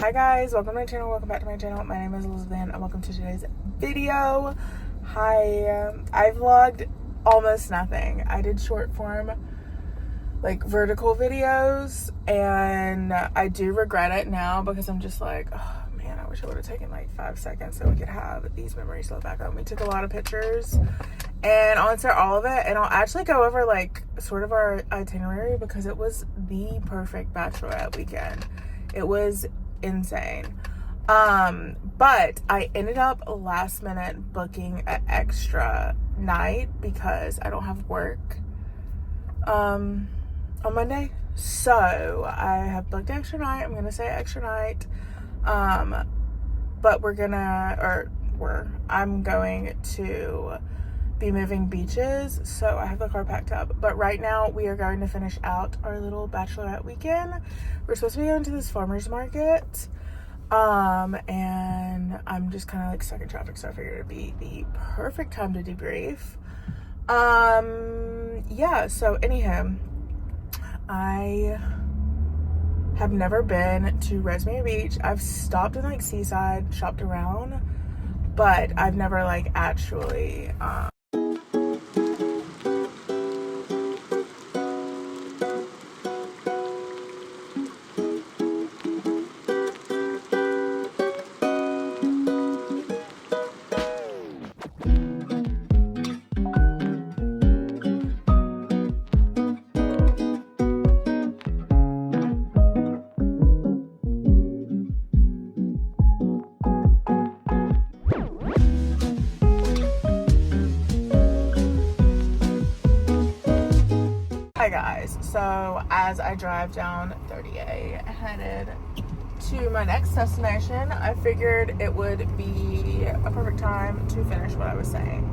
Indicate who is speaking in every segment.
Speaker 1: Hi guys, welcome to my channel, welcome back to my channel. My name is Elizabeth and welcome to today's video. Hi, I vlogged almost nothing. I did short form, like vertical videos, and I do regret it now because I'm just like, oh man, I wish I would have taken like 5 seconds so we could have these memories to look back on. We took a lot of pictures and I'll insert all of it, and I'll actually go over like sort of our itinerary because it was the perfect bachelorette weekend. It was insane. But I ended up last minute booking an extra night because I don't have work on Monday. So I have booked an extra night. I'm gonna say extra night. But I'm going to be moving beaches, so I have the car packed up. But right now we are going to finish out our little bachelorette weekend. We're supposed to be going to this farmer's market, and I'm just kind of like stuck in traffic, so I figured it'd be the perfect time to debrief. Yeah, so anyhow, I have never been to Rosemary Beach. I've stopped in like Seaside, shopped around, but I've never like actually Hi guys, so as I drive down 30A headed to my next destination, I figured it would be a perfect time to finish what I was saying.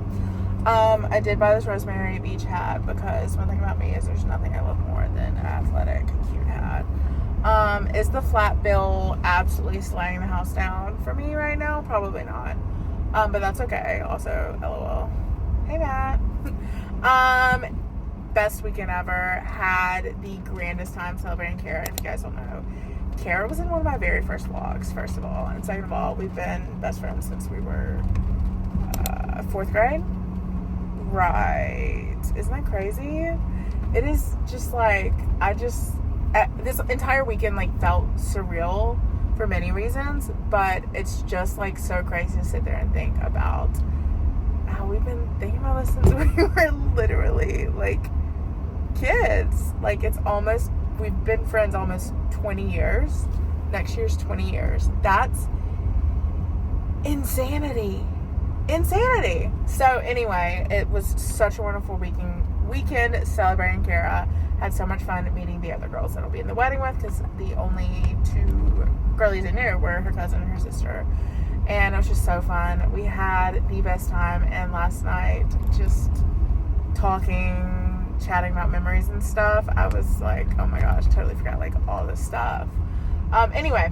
Speaker 1: I did buy this Rosemary Beach hat because one thing about me is there's nothing I love more than an athletic, cute hat. Is the flat bill absolutely slaying the house down for me right now? Probably not. But that's okay. Also, LOL. Hey Matt. Best weekend ever. Had the grandest time celebrating Kara. If you guys don't know, Kara was in one of my very first vlogs, first of all, and second of all, we've been best friends since we were 4th grade. Right? Isn't that crazy? It is just like, this entire weekend like felt surreal for many reasons, but it's just like so crazy to sit there and think about how we've been thinking about this since we were literally like kids. Like we've been friends almost 20 years. Next year's 20 years. That's insanity. So anyway, it was such a wonderful weekend celebrating Kara. Had so much fun meeting the other girls that I'll be in the wedding with, because the only two girlies I knew were her cousin and her sister. And it was just so fun. We had the best time, and last night just talking, chatting about memories and stuff, I was like, oh my gosh, totally forgot like all this stuff. Anyway,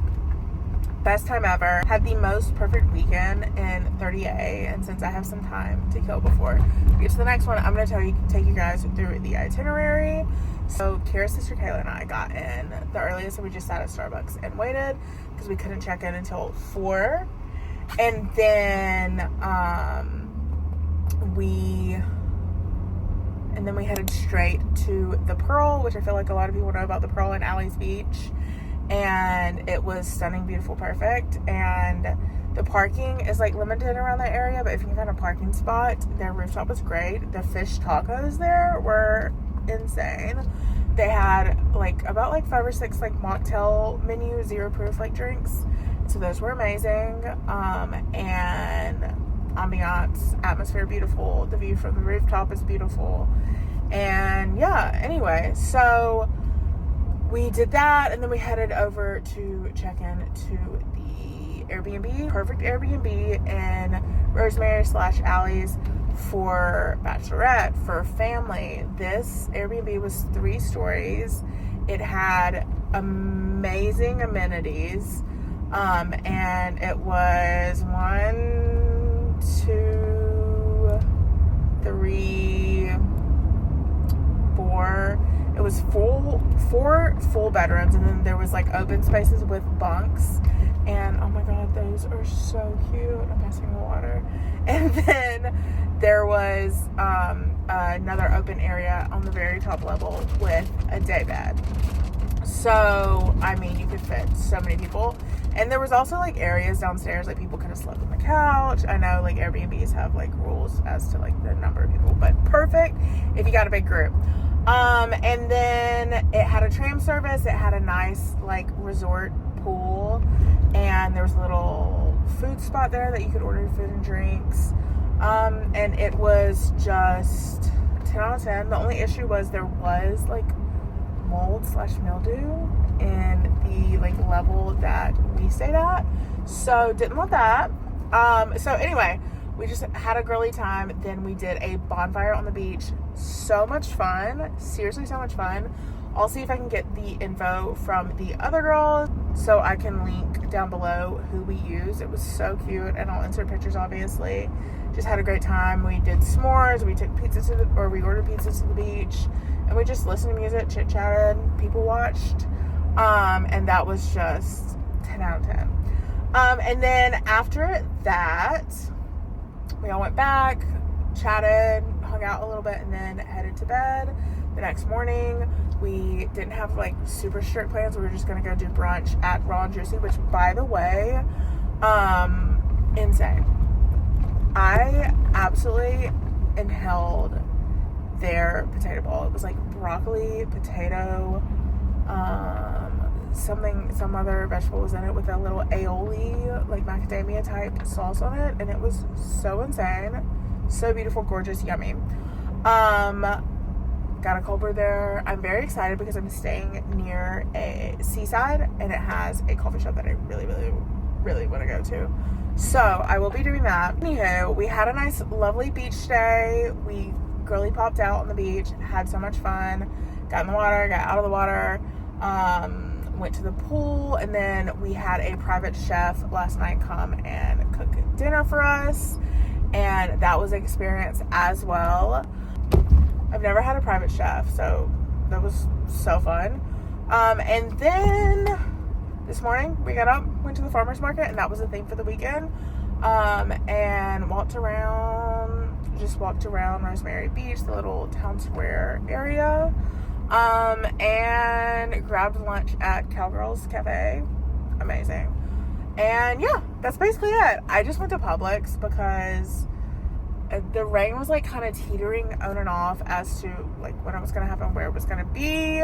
Speaker 1: best time ever. Had the most perfect weekend in 30A, and since I have some time to kill before we get to the next one, I'm going to take you guys through the itinerary. So Kara's sister Kayla and I got in the earliest, and we just sat at Starbucks and waited because we couldn't check in until 4. And then we headed straight to the Pearl, which I feel like a lot of people know about the Pearl in Alley's Beach. And it was stunning, beautiful, perfect. And the parking is like limited around that area, but if you can find a parking spot, their rooftop was great. The fish tacos there were insane. They had like about like 5 or 6 like mocktail menu, 0 proof like drinks. So those were amazing. And ambiance, atmosphere, beautiful. The view from the rooftop is beautiful. And yeah, anyway, so we did that, and then we headed over to check in to the Airbnb, perfect Airbnb in Rosemary/Alley's for bachelorette, for family. This Airbnb was 3 stories. It had amazing amenities. And it was 1, 2, 3, 4. It was 4 full bedrooms, and then there was like open spaces with bunks And oh my god, those are so cute. I'm passing the water. And then there was another open area on the very top level with a day bed. So, I mean, you could fit so many people. And there was also like areas downstairs, like people could have slept on the couch. I know like Airbnbs have like rules as to like the number of people, but perfect if you got a big group. And then it had a tram service. It had a nice like resort pool, and there was a little food spot there that you could order food and drinks. And it was just 10 out of 10. The only issue was there was like mold/mildew in the like level that we stayed at, so didn't love that. So anyway, we just had a girly time. Then we did a bonfire on the beach. So much fun, seriously, so much fun. I'll see if I can get the info from the other girls so I can link down below who we use. It was so cute, and I'll insert pictures obviously. Just had a great time. We did s'mores, we took pizza we ordered pizza to the beach, and we just listened to music, chit-chatted, people watched, and that was just 10 out of 10. And then after that, we all went back, chatted, hung out a little bit, and then headed to bed. The next morning, we didn't have like super strict plans. We were just gonna go do brunch at Raw and Juicy, which, by the way, insane. I absolutely inhaled their potato bowl. It was like broccoli, potato, some other vegetable was in it with a little aioli, like macadamia type sauce on it, and it was so insane, so beautiful, gorgeous, yummy. Got a cold brew there. I'm very excited because I'm staying near a seaside, and it has a coffee shop that I really, really, really want to go to. So I will be doing that. Anywho, we had a nice, lovely beach day. We girly popped out on the beach, had so much fun, got in the water, got out of the water, went to the pool, and then we had a private chef last night come and cook dinner for us, and that was an experience as well. I've never had a private chef, so that was so fun. And then this morning we got up, went to the farmer's market, and that was the thing for the weekend, and walked around Rosemary Beach, the little town square area, and grabbed lunch at Cowgirls Cafe. Amazing. And yeah, that's basically it. I just went to Publix because the rain was like kind of teetering on and off as to like when it was going to happen, where it was going to be,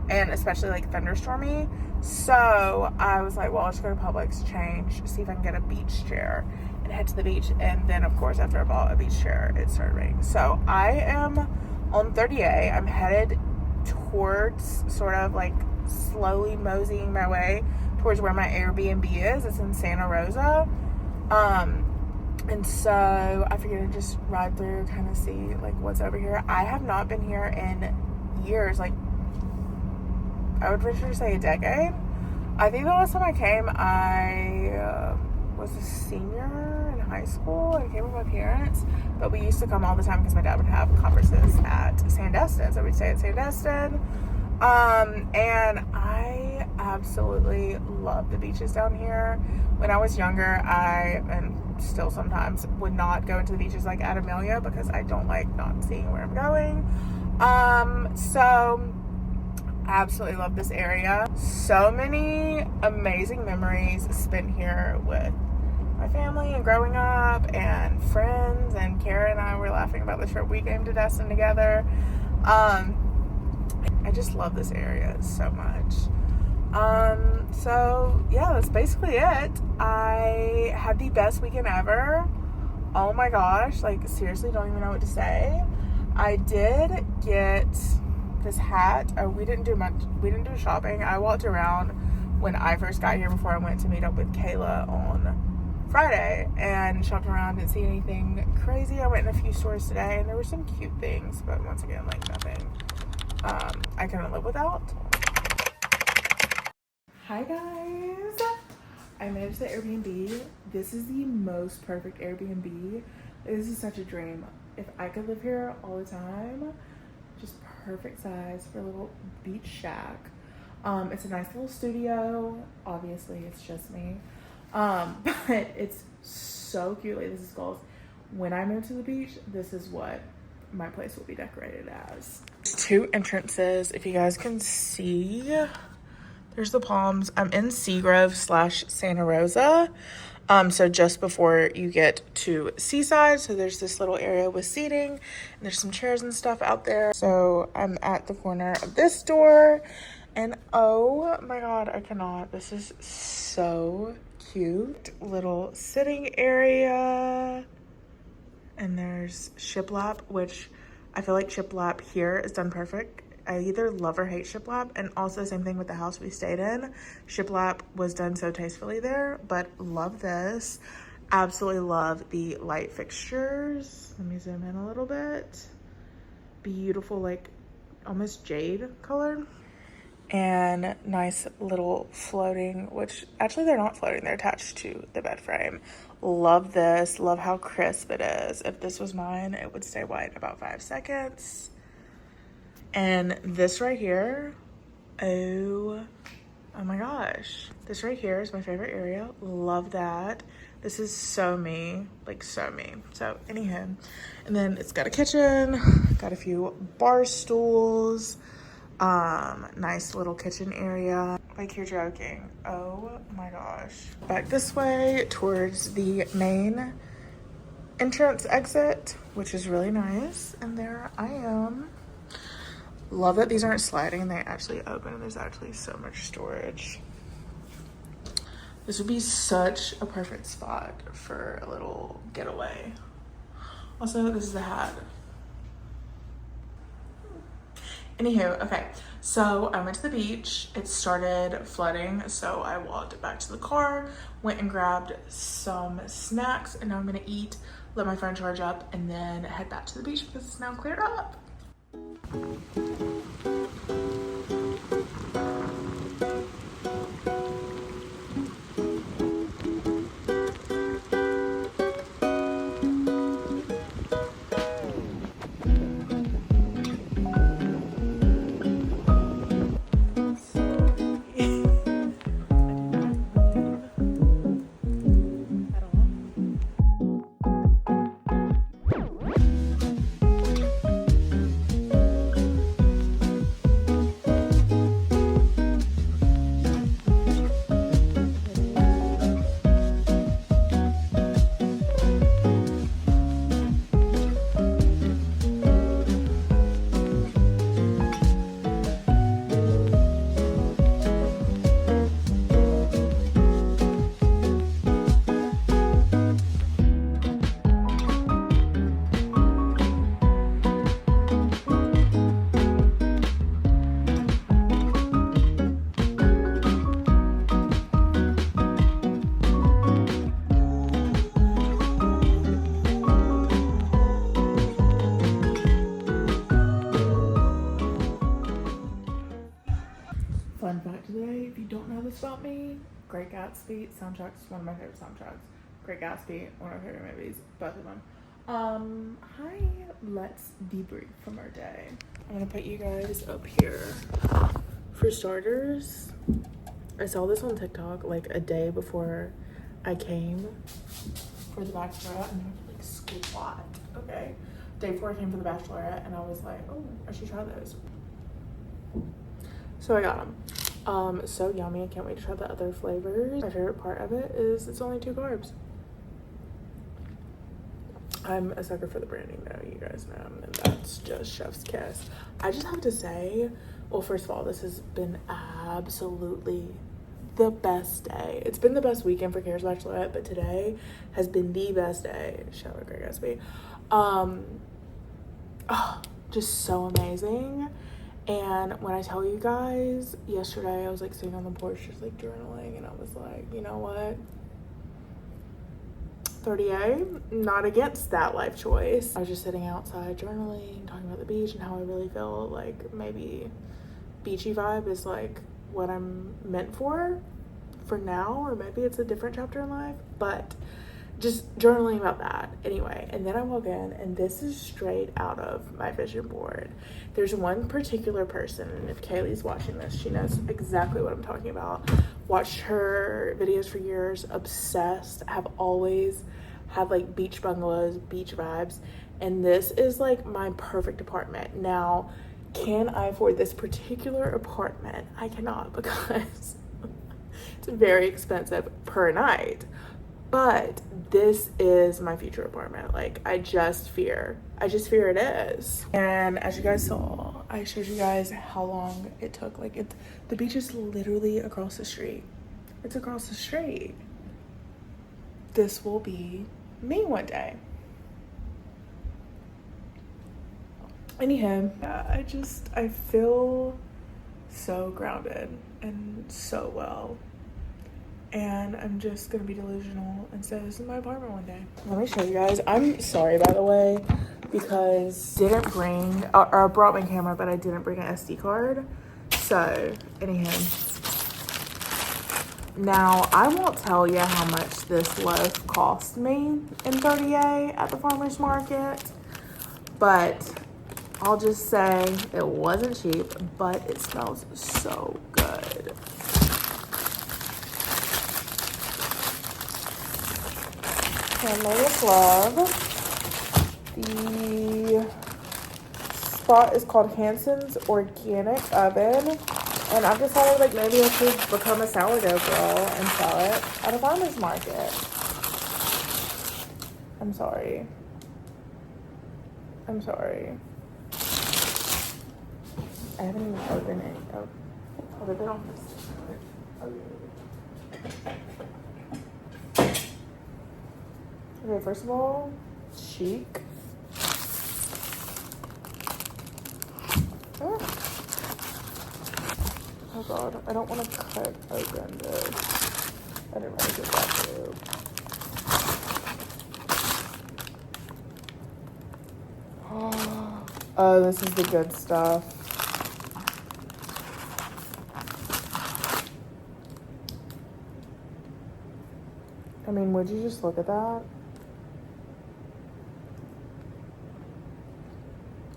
Speaker 1: and especially like thunderstormy. So I was like, well, I'll just go to Publix, change, see if I can get a beach chair, and head to the beach. And then of course, after I bought a beach chair, it started raining. So I am on 30A. I'm headed towards, sort of like slowly moseying my way towards where my Airbnb is. It's in Santa Rosa. And so I figured I'd just ride through, kind of see like what's over here. I have not been here in years, like I would venture to say a decade. I think the last time I came, I was a senior in high school. I came with my parents, but we used to come all the time because my dad would have conferences at Sandestin, so we'd stay at Sandestin. And I absolutely love the beaches down here. When I was younger, and still sometimes, would not go into the beaches like at Amelia because I don't like not seeing where I'm going. So absolutely love this area. So many amazing memories spent here with my family and growing up and friends, and Kara and I were laughing about the trip we came to Destin together. I just love this area so much. So yeah, that's basically it. I had the best weekend ever. Oh my gosh, like seriously, don't even know what to say. I did get this hat. We didn't do shopping. I walked around when I first got here before I went to meet up with Kayla on Friday, and shopped around, didn't see anything crazy. I went in a few stores today, and there were some cute things, but once again, like nothing I couldn't live without. Hi guys, I made it to the Airbnb. This is the most perfect Airbnb. This is such a dream. If I could live here all the time, just perfect size for a little beach shack. It's a nice little studio. Obviously, it's just me. But it's so cute. Like, this is goals. When I move to the beach, this is what my place will be decorated as. Two entrances, if you guys can see. There's the palms. I'm in Seagrove / Santa Rosa. So just before you get to Seaside, so there's this little area with seating, and there's some chairs and stuff out there. So I'm at the corner of this door, and oh my god, I cannot. This is so cute. Little sitting area, and there's shiplap, which I feel like shiplap here is done perfect. I either love or hate shiplap, and also same thing with the house we stayed in. Shiplap was done so tastefully there, but love this. Absolutely love the light fixtures. Let me zoom in a little bit. Beautiful, like almost jade color. And nice little floating, which actually they're not floating, they're attached to the bed frame. Love this. Love how crisp it is. If this was mine, it would stay white in about 5 seconds. And this right here, oh my gosh. This right here is my favorite area. Love that. This is so me, like so me. So anywho, and then it's got a kitchen, got a few bar stools, nice little kitchen area. Like you're joking. Oh my gosh. Back this way towards the main entrance exit, which is really nice. And there I am. Love that these aren't sliding, they actually open, and there's actually so much storage. This would be such a perfect spot for a little getaway. Also, this is the hat. Anywho, okay, so I went to the beach. It started flooding, so I walked back to the car, went and grabbed some snacks, and now I'm gonna eat, let my phone charge up, and then head back to the beach because it's now cleared up. Fun fact today, if you don't know this about me, Great Gatsby soundtrack is one of my favorite soundtracks. Great Gatsby, one of my favorite movies, both of them. Hi, let's debrief from our day. I'm gonna put you guys up here. For starters, I saw this on TikTok like a day before I came for the bachelorette, and I have to like squat, okay? Day before I came for the bachelorette, and I was like, oh, I should try those. So I got them. So yummy. I can't wait to try the other flavors. My favorite part of it is it's only 2 carbs. I'm a sucker for the branding though, you guys know, and that's just chef's kiss. I just have to say, well, first of all, this has been absolutely the best day. It's been the best weekend for Kara's Bachelorette, but today has been the best day. Shout out Great Gatsby. Just so amazing. And when I tell you guys, yesterday I was like sitting on the porch just like journaling, and I was like, you know what? 30A, not against that life choice. I was just sitting outside journaling, talking about the beach and how I really feel like maybe beachy vibe is like what I'm meant for now, or maybe it's a different chapter in life. But just journaling about that anyway. And then I walk in, and this is straight out of my vision board. There's one particular person, and if Kaylee's watching this, she knows exactly what I'm talking about. Watched her videos for years, obsessed, have always had like beach bungalows, beach vibes, and this is like my perfect apartment. Now, can I afford this particular apartment? I cannot, because it's very expensive per night. But this is my future apartment. Like, I just fear it is. And as you guys saw, I showed you guys how long it took. Like, the beach is literally across the street. It's across the street. This will be me one day. Anyhow, yeah, I feel so grounded and so well. And I'm just gonna be delusional and say this is my apartment one day. Let me show you guys. I'm sorry, by the way, because I brought my camera, but I didn't bring an SD card. So, anyhow. Now, I won't tell you how much this loaf cost me in 30A at the farmer's market, but I'll just say it wasn't cheap, but it smells so good. Handmade love. The spot is called Hanson's Organic Oven, and I've decided like maybe I should become a sourdough girl and sell it at a farmer's market. I'm sorry. I haven't even opened it. Oh, they've been on this. Okay, first of all, chic. Oh god, I don't want to cut open this. I didn't really get that through. Oh, this is the good stuff. I mean, would you just look at that?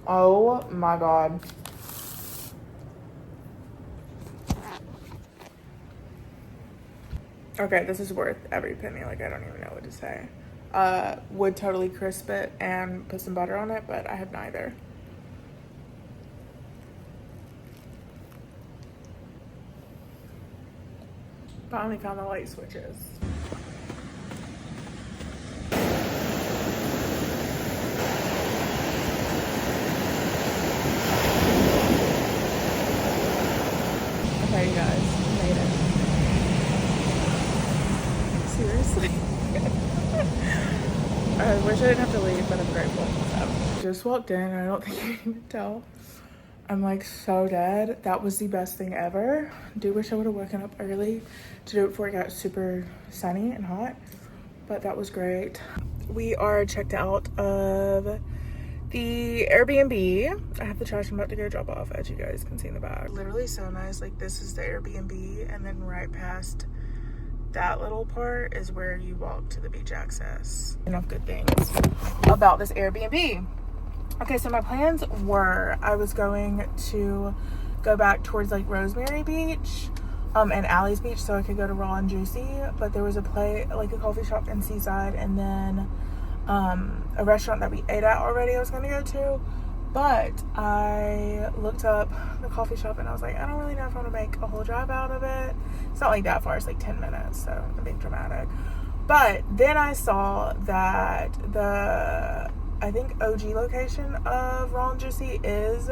Speaker 1: Oh my god. Okay, this is worth every penny. Like, I don't even know what to say. Would totally crisp it and put some butter on it, but I have neither. Finally found the light switches. Okay, you guys, made it. Seriously. I wish I didn't have to leave, but I'm grateful. Just walked in, and I don't think you can even tell. I'm like so dead. That was the best thing ever. Do wish I would have woken up early to do it before it got super sunny and hot, but that was great. We are checked out of the Airbnb. I have the trash I'm about to go drop off, as you guys can see in the back. Literally so nice. Like, this is the Airbnb, and then right past that little part is where you walk to the beach access. Enough good things about this Airbnb. Okay, so my plans were I was going to go back towards like Rosemary Beach and Alley's Beach so I could go to Raw and Juicy, but there was a coffee shop in Seaside, and then a restaurant that we ate at already I was going to go to, but I looked up the coffee shop and I was like, I don't really know if I want to make a whole drive out of it. It's not like that far, it's like 10 minutes, so I'm being dramatic. But then I saw that I think OG location of Raw and Juicy is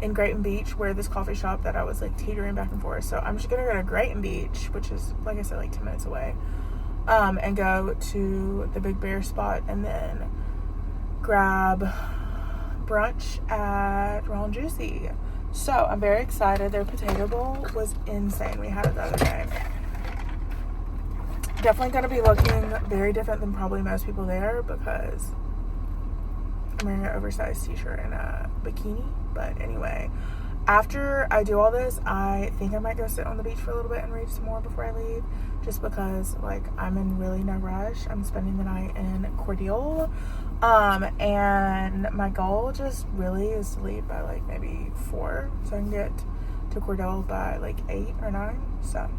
Speaker 1: in Grayton Beach, where this coffee shop that I was like teetering back and forth. So I'm just gonna go to Grayton Beach, which is, like I said, like 10 minutes away, and go to the Big Bear spot and then grab brunch at Raw and Juicy. So I'm very excited. Their potato bowl was insane. We had it the other day. Definitely gonna be looking very different than probably most people there, because I'm wearing an oversized t-shirt and a bikini. But anyway, after I do all this, I think I might go sit on the beach for a little bit and read some more before I leave, just because like I'm in really no rush. I'm spending the night in Cordele, and my goal just really is to leave by like maybe 4, so I can get to Cordele by like 8 or 9. So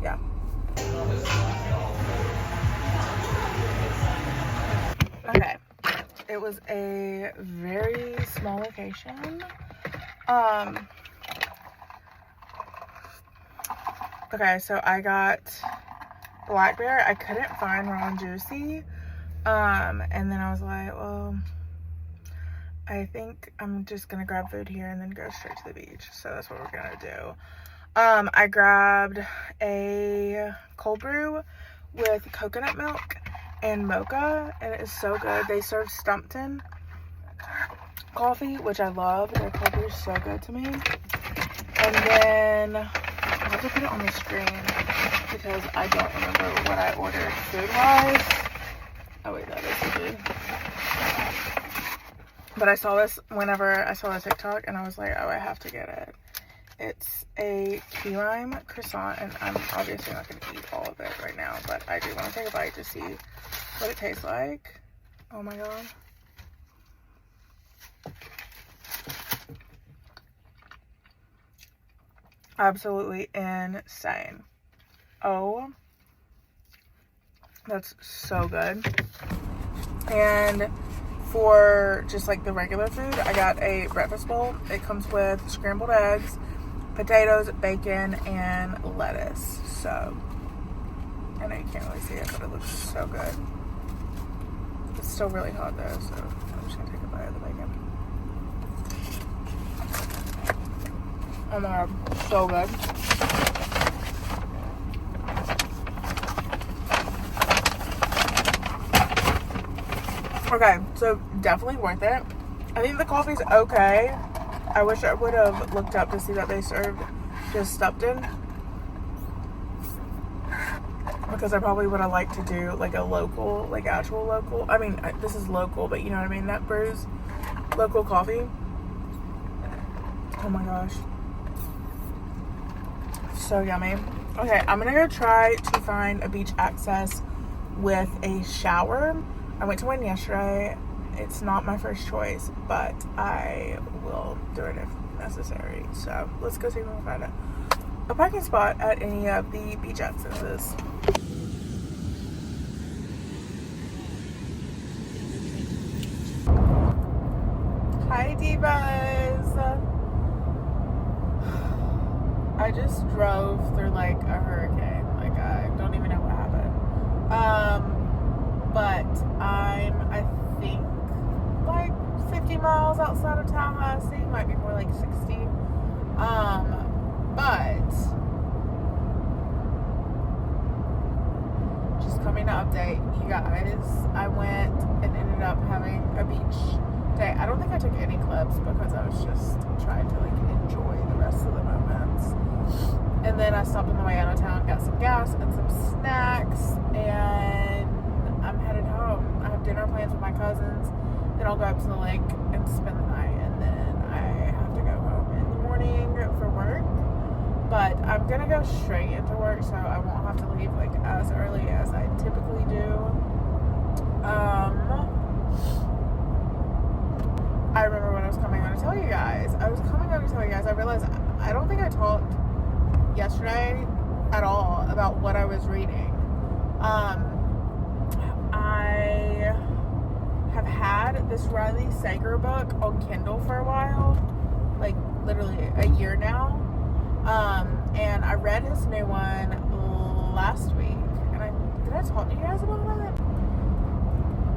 Speaker 1: yeah. Okay, it was a very small vacation. Okay, so I got black bear. I couldn't find raw and juicy. And then I was like, well, I think I'm just gonna grab food here and then go straight to the beach. So that's what we're gonna do. I grabbed a cold brew with coconut milk and mocha, and it is so good. They serve Stumpton coffee, which I love. Their cold brew is so good to me. And then I have to put it on the screen because I don't remember what I ordered food-wise. Oh wait, that is the food. But I saw this whenever I saw the TikTok, and I was like, oh, I have to get it. It's a key lime croissant, and I'm obviously not going to eat all of it right now, but I do want to take a bite to see what it tastes like. Oh my god. Absolutely insane. Oh, that's so good. And for just like the regular food, I got a breakfast bowl. It comes with scrambled eggs, potatoes, bacon, and lettuce. So I know you can't really see it, but it looks so good. It's still really hot though, so I'm just gonna take a bite of the bacon. Oh my god, so good. Okay, so definitely worth it. I think the coffee's okay. I wish I would have looked up to see that they served just Stumpton, because I probably would have liked to do like a local, like actual local. I mean, this is local, but you know what I mean? That brews local coffee. Oh my gosh. So yummy. Okay, I'm gonna go try to find a beach access with a shower. I went to one yesterday. It's not my first choice, but I will do it if necessary. So let's go see if we can find a parking spot at any of the beach accesses. Hi divas. I just drove through like a hurricane. Like I don't even know what happened. But I think like 50 miles outside of Tallahassee. Might be more like 60. But just coming to update you guys. I went and ended up having a beach day. I don't think I took any clips because I was just trying to like enjoy the rest of the moments. And then I stopped on the way out of town, got some gas and some snacks, and I'm headed home. I have dinner plans with my cousins. Then I'll go up to the lake and spend the night, and then I have to go home in the morning for work. But I'm gonna go straight into work, so I won't have to leave like as early as I typically do. I remember when I was coming on to tell you guys. I realized I don't think I talked yesterday at all about what I was reading. I have had this Riley Sager book on Kindle for a while, like literally a year now. And I read his new one last week, and did I talk to you guys about it?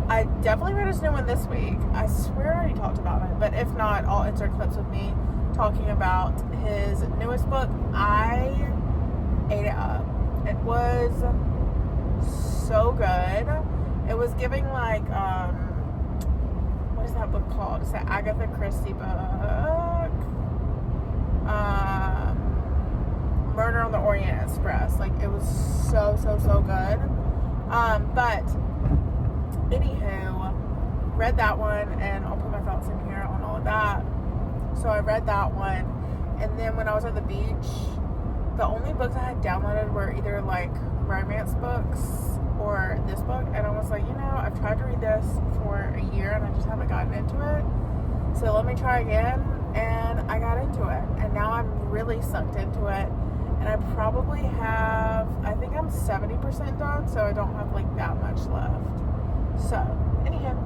Speaker 1: I definitely read his new one this week. I swear I already talked about it, but if not, I'll insert clips with me talking about his newest book. I ate it up. It was so good. It was giving like, what is that book called? It's an Agatha Christie book. Murder on the Orient Express. Like, it was so good. But anywho, read that one, and I'll put my thoughts in here on all of that. So I read that one. And then when I was at the beach, the only books I had downloaded were either like romance books or this book. And I was like, I've tried to read this for a year and I just haven't gotten into it. So let me try again. And I got into it. And now I'm really sucked into it. And I probably have, I think I'm 70% done. So I don't have like that much left. So, anyhow.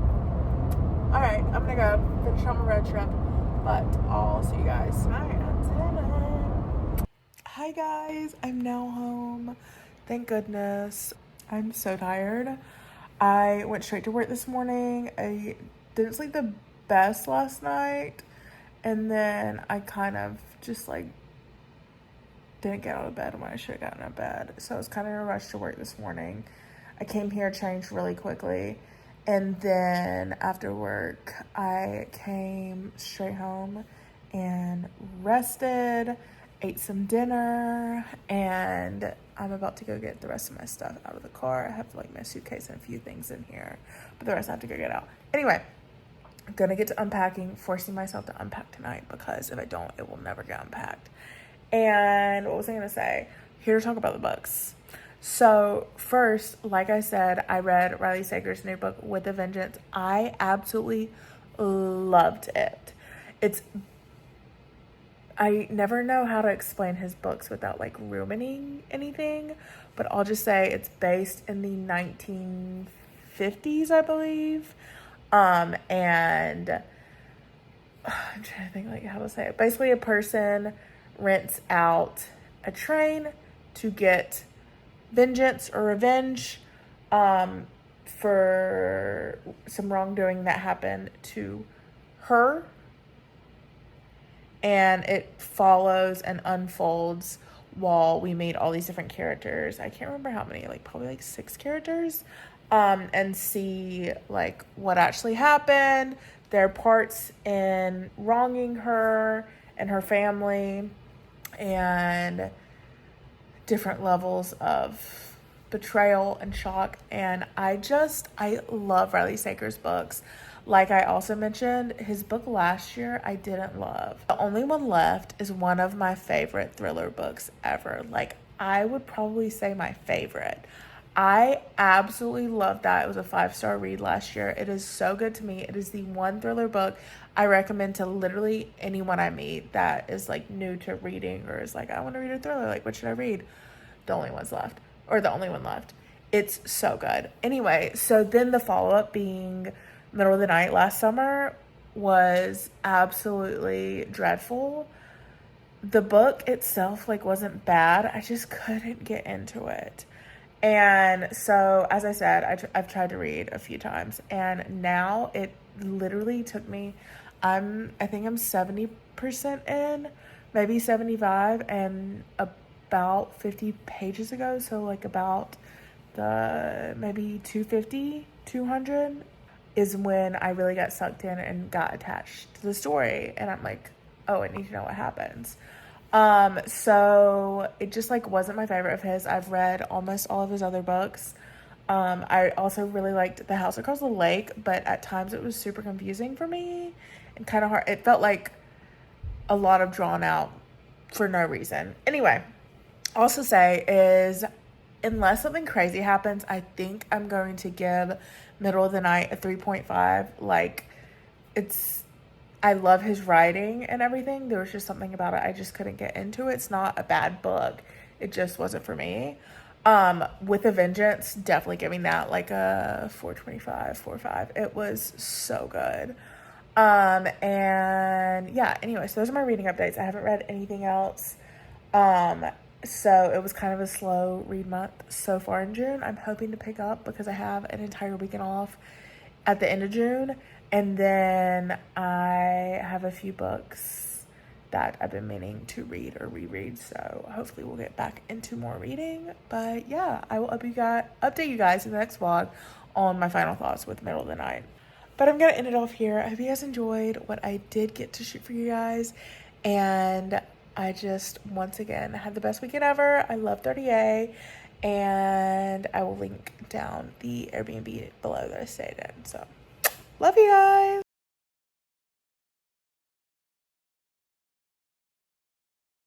Speaker 1: Alright, I'm going to go finish on my road trip. But I'll see you guys tonight at 10. Hi guys, I'm now home. Thank goodness. I'm so tired. I went straight to work this morning. I didn't sleep the best last night. And then I kind of just like didn't get out of bed when I should have gotten out of bed. So I was kind of in a rush to work this morning. I came here, changed really quickly. And then after work, I came straight home and rested, ate some dinner, and I'm about to go get the rest of my stuff out of the car. I have like my suitcase and a few things in here, but the rest I have to go get out. Anyway, I'm gonna get to unpacking, forcing myself to unpack tonight because if I don't, it will never get unpacked. And what was I gonna say? Here to talk about the books. So first, like I said, I read Riley Sager's new book, With a Vengeance. I absolutely loved it. I never know how to explain his books without like ruining anything, but I'll just say it's based in the 1950s, I believe. And I'm trying to think like how to say it. Basically, a person rents out a train to get vengeance or revenge for some wrongdoing that happened to her, and it follows and unfolds while we meet all these different characters. I can't remember how many, like probably like 6 characters, and see like what actually happened, their parts in wronging her and her family, and different levels of betrayal and shock. And I love Riley Sager's books. Like I also mentioned, his book last year I didn't love. The only one left is one of my favorite thriller books ever. Like I would probably say my favorite. I absolutely loved that. It was a 5-star read last year. It is so good to me. It is the one thriller book I recommend to literally anyone I meet that is like new to reading or is like, I want to read a thriller. Like, what should I read? The only one left. It's so good. Anyway, so then the follow-up being Middle of the Night last summer was absolutely dreadful. The book itself like wasn't bad. I just couldn't get into it. And so, as I said, I've tried to read a few times, and now it literally took me, I think I'm 70% in, maybe 75, and about 50 pages ago, so like about maybe 200 is when I really got sucked in and got attached to the story, and I'm like, oh, I need to know what happens. So it just like wasn't my favorite of his. I've read almost all of his other books. I also really liked The House Across the Lake, but at times it was super confusing for me and kind of hard. It felt like a lot of drawn out for no reason. Anyway, also say is unless something crazy happens, I think I'm going to give Middle of the Night a 3.5. Like I love his writing and everything. There was just something about it I just couldn't get into. It's not a bad book. It just wasn't for me. With a Vengeance, definitely giving that like a 4.5. It was so good. And yeah, anyway, so those are my reading updates. I haven't read anything else. So it was kind of a slow read month so far in June. I'm hoping to pick up because I have an entire weekend off at the end of June. And then I have a few books that I've been meaning to read or reread. So hopefully we'll get back into more reading. But yeah, I will update you guys in the next vlog on my final thoughts with Middle of the Night. But I'm going to end it off here. I hope you guys enjoyed what I did get to shoot for you guys. And I just, once again, had the best weekend ever. I love 30A. And I will link down the Airbnb below that I stayed in. So, love you guys.